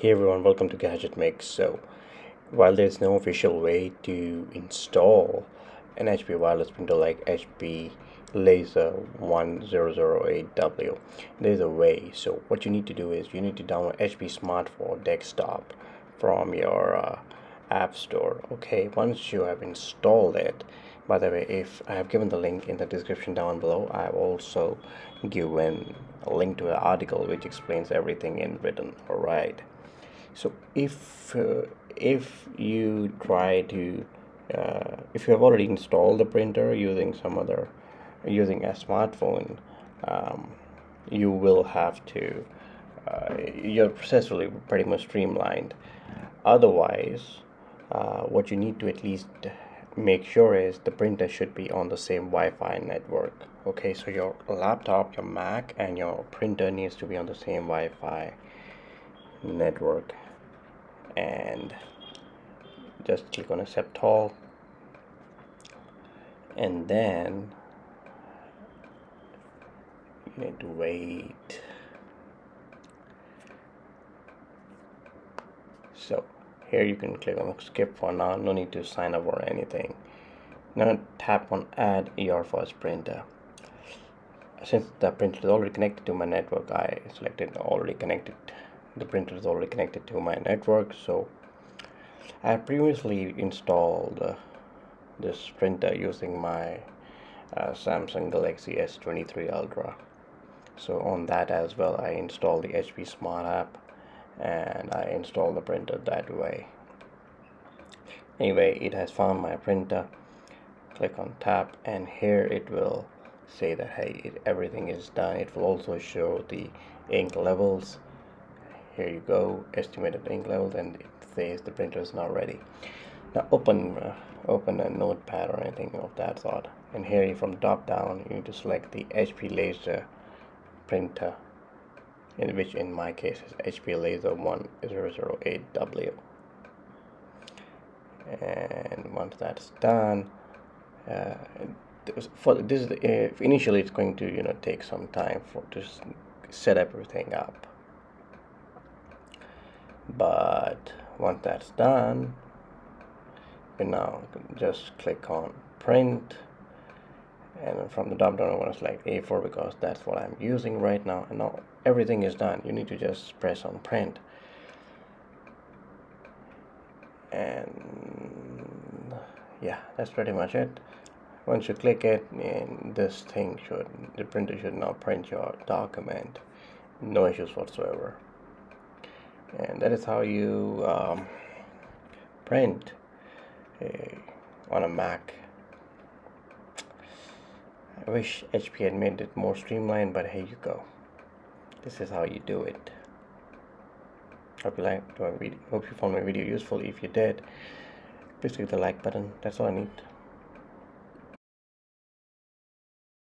Hey everyone, welcome to Gadget Mix. So, while there's no official way to install an HP wireless printer like HP Laser 1008W, there's a way. So, what you need to do is you need to download HP Smart for Desktop from your App Store. Okay, once you have installed it, by the way, if I have given the link in the description down below, I have also given a link to an article which explains everything in written. Alright. So if you try to if you have already installed the printer using using a smartphone, you will have to your process will be pretty much streamlined. Otherwise, what you need to at least make sure is the printer should be on the same Wi-Fi network. Okay, so your laptop, your Mac, and your printer needs to be on the same Wi-Fi network. And just click on accept all, and then you need to wait. So here you can click on skip for now, no need to sign up or anything. Now tap on add your first printer. Since the printer is already connected to my network, I selected already connected. The printer is already connected to my network, so I previously installed this printer using my Samsung Galaxy S23 Ultra. So on that as well, I installed the HP Smart app and I installed the printer that way. Anyway, it has found my printer. Click on tap, and here it will say that hey, everything is done. It will also show the ink levels. Here you go, estimated ink levels, and it says the printer is now ready. Now open a notepad or anything of that sort, and here from top down you need to select the HP Laser printer, which in my case is HP Laser 1008W. And once that's done, initially it's going to take some time to set everything up. But once that's done, you now just click on print, and from the drop down I want to select A4 because that's what I'm using right now. And now everything is done. You need to just press on print, and yeah, that's pretty much it. Once you click it, and the printer should now print your document, no issues whatsoever. And that is how you print on a Mac. I wish HP had made it more streamlined, but here you go. This is how you do it. Hope you found my video useful. If you did, please click the like button. That's all I need.